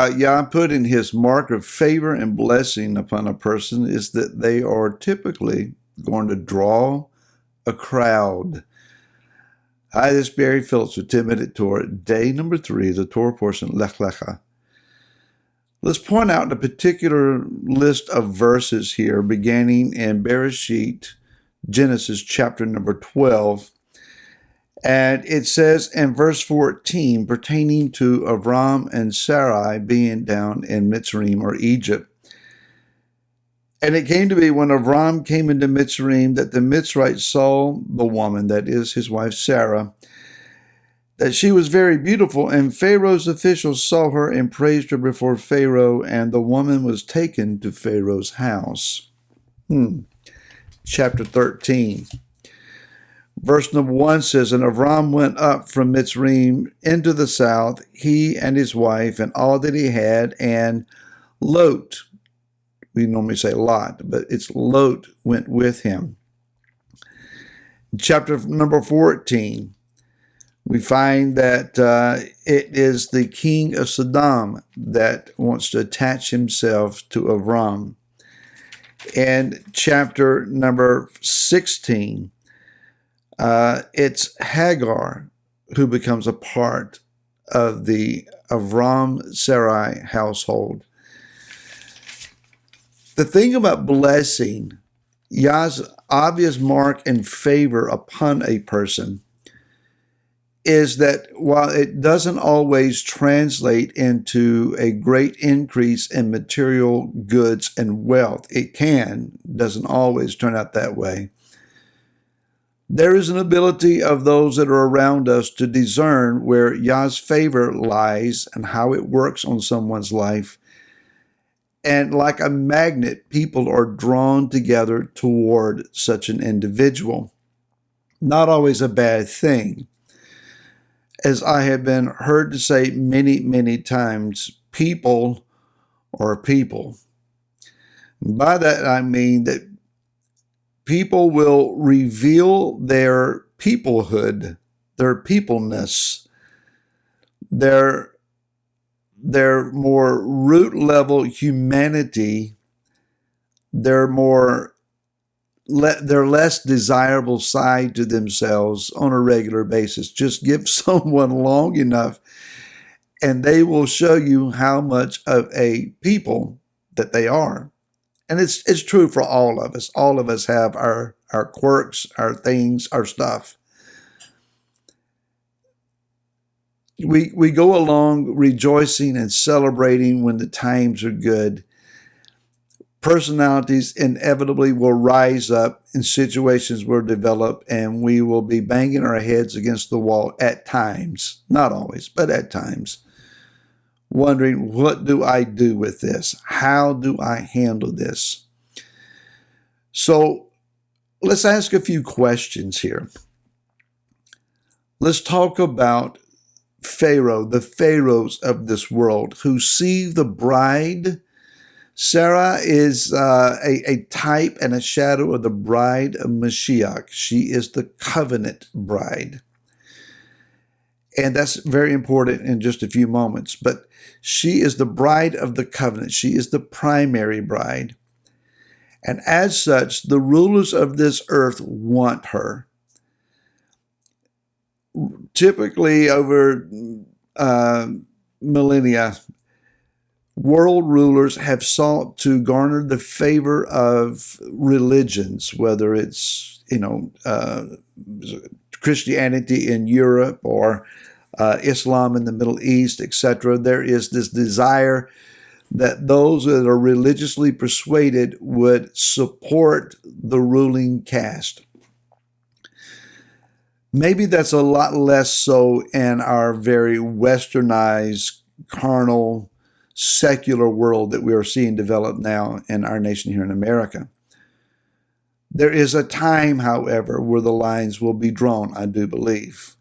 Yah put in his mark of favor and blessing upon a person is that they are typically going to draw a crowd. Hi, this is Barry Phillips with 10 Minute Torah, day number 3, the Torah portion, Lecha. Let's point out a particular list of verses here, beginning in Bereshit, Genesis chapter number 12. And it says in verse 14, pertaining to Avram and Sarai being down in Mitzrayim or Egypt. And it came to be when Avram came into Mitzrayim that the Mitzrites saw the woman, that is his wife Sarah, that she was very beautiful, and Pharaoh's officials saw her and praised her before Pharaoh, and the woman was taken to Pharaoh's house. Chapter 13. Verse number 1 says, and Avram went up from Mitzrayim into the south, he and his wife, and all that he had, and Lot, we normally say Lot, but it's Lot, went with him. Chapter number 14, we find that it is the king of Sodom that wants to attach himself to Avram. And chapter number 16, it's Hagar who becomes a part of the Avram-Sarai household. The thing about blessing, Yah's obvious mark and favor upon a person, is that while it doesn't always translate into a great increase in material goods and wealth, it doesn't always turn out that way. There is an ability of those that are around us to discern where Yah's favor lies and how it works on someone's life. And like a magnet, people are drawn together toward such an individual. Not always a bad thing. As I have been heard to say many, many times, people are people. By that I mean that people will reveal their peoplehood, their peopleness, their more root level humanity, their less desirable side to themselves on a regular basis. Just give someone long enough and they will show you how much of a people that they are. And it's true for all of us. All of us have our quirks, our things, our stuff. We go along rejoicing and celebrating when the times are good. Personalities inevitably will rise up and situations will develop, and we will be banging our heads against the wall at times, not always, but at times, wondering, what do I do with this? How do I handle this? So let's ask a few questions here. Let's talk about Pharaoh, the pharaohs of this world who see the bride. Sarah is a type and a shadow of the bride of Mashiach. She is the covenant bride. And that's very important in just a few moments. But she is the bride of the covenant. She is the primary bride. And as such, the rulers of this earth want her. Typically over millennia, world rulers have sought to garner the favor of religions, whether it's, Christianity in Europe or Islam in the Middle East, etc. There is this desire that those that are religiously persuaded would support the ruling caste. Maybe that's a lot less so in our very westernized, carnal, secular world that we are seeing develop now in our nation here in America. There is a time, however, where the lines will be drawn, I do believe.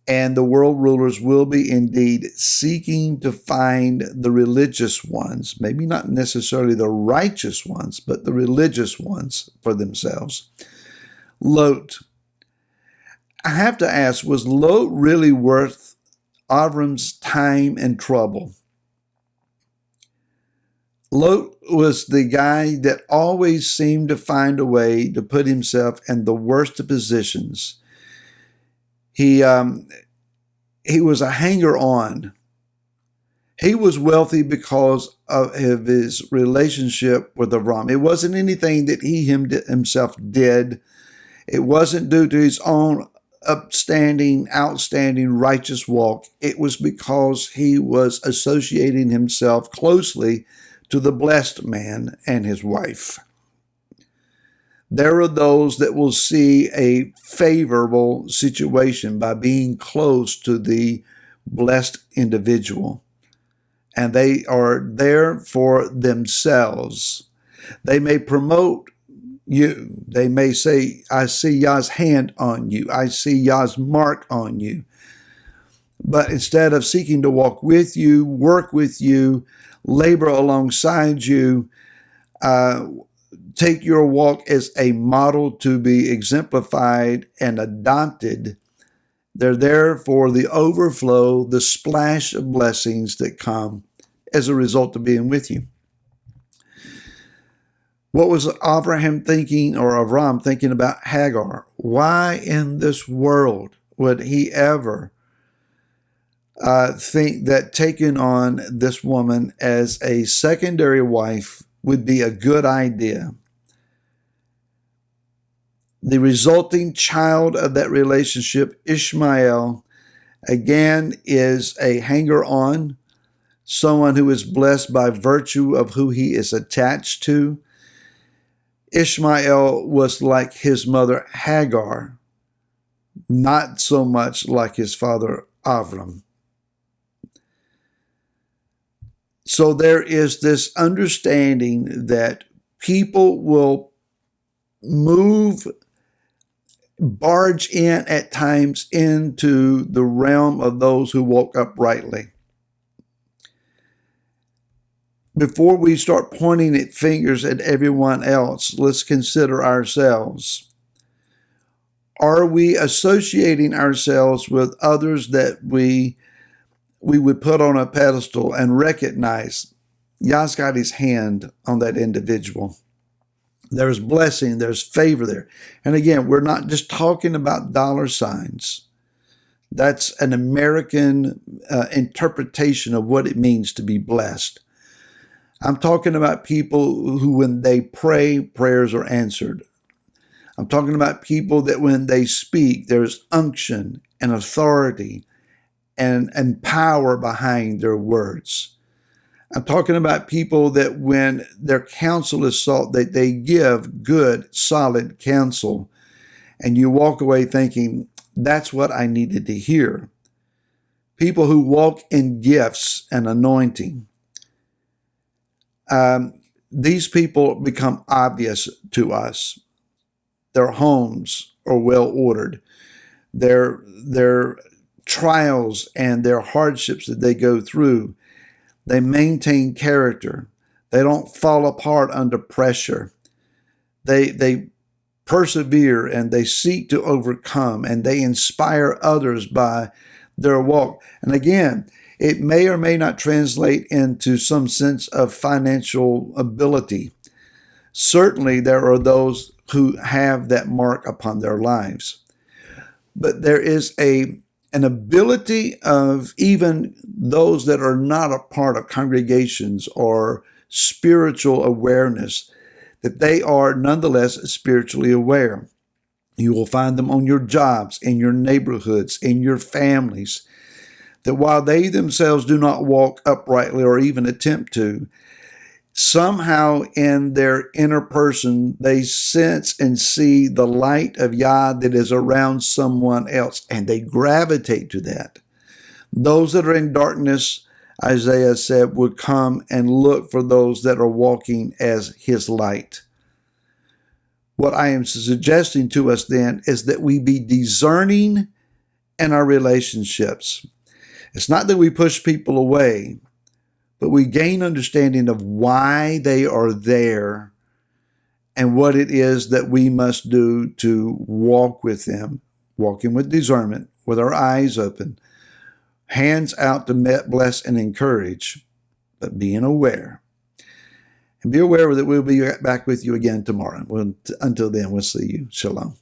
And the world rulers will be indeed seeking to find the religious ones, maybe not necessarily the righteous ones, but the religious ones for themselves. Lot. I have to ask, was Lot really worth Avram's time and trouble? Lot was the guy that always seemed to find a way to put himself in the worst of positions. He was a hanger-on. He was wealthy because of his relationship with Avram. It wasn't anything that he himself did. It wasn't due to his own outstanding, righteous walk. It was because he was associating himself closely to the blessed man and his wife. There are those that will see a favorable situation by being close to the blessed individual, and they are there for themselves. They may promote you. They may say, I see Yah's hand on you. I see Yah's mark on you. But instead of seeking to walk with you, work with you, labor alongside you, take your walk as a model to be exemplified and adopted, they're there for the overflow, the splash of blessings that come as a result of being with you. What was Avram thinking about Hagar? Why in this world would he ever think that taking on this woman as a secondary wife would be a good idea? The resulting child of that relationship, Ishmael, again is a hanger-on, someone who is blessed by virtue of who he is attached to. Ishmael was like his mother Hagar, not so much like his father Avram. So there is this understanding that people will barge in at times into the realm of those who walk uprightly. Before we start pointing at fingers at everyone else, let's consider ourselves. Are we associating ourselves with others that we would put on a pedestal and recognize Yah's got his hand on that individual? There's blessing, there's favor there. And again, we're not just talking about dollar signs. That's an American interpretation of what it means to be blessed. I'm talking about people who, when they pray, prayers are answered. I'm talking about people that when they speak, there's unction and authority and power behind their words. I'm talking about people that when their counsel is sought, that they give good, solid counsel. And you walk away thinking, that's what I needed to hear. People who walk in gifts and anointing. These people become obvious to us. Their homes are well ordered. Their trials and their hardships that they go through, they maintain character. They don't fall apart under pressure. They persevere and they seek to overcome, and they inspire others by their walk. And again, it may or may not translate into some sense of financial ability. Certainly, there are those who have that mark upon their lives. But there is an ability of even those that are not a part of congregations or spiritual awareness, that they are nonetheless spiritually aware. You will find them on your jobs, in your neighborhoods, in your families, that while they themselves do not walk uprightly or even attempt to, somehow in their inner person, they sense and see the light of Yah that is around someone else, and they gravitate to that. Those that are in darkness, Isaiah said, would come and look for those that are walking as his light. What I am suggesting to us then is that we be discerning in our relationships. It's not that we push people away, but we gain understanding of why they are there and what it is that we must do to walk with them, walking with discernment, with our eyes open, hands out to bless and encourage, but being aware. And be aware that we'll be back with you again tomorrow. Until then, we'll see you. Shalom.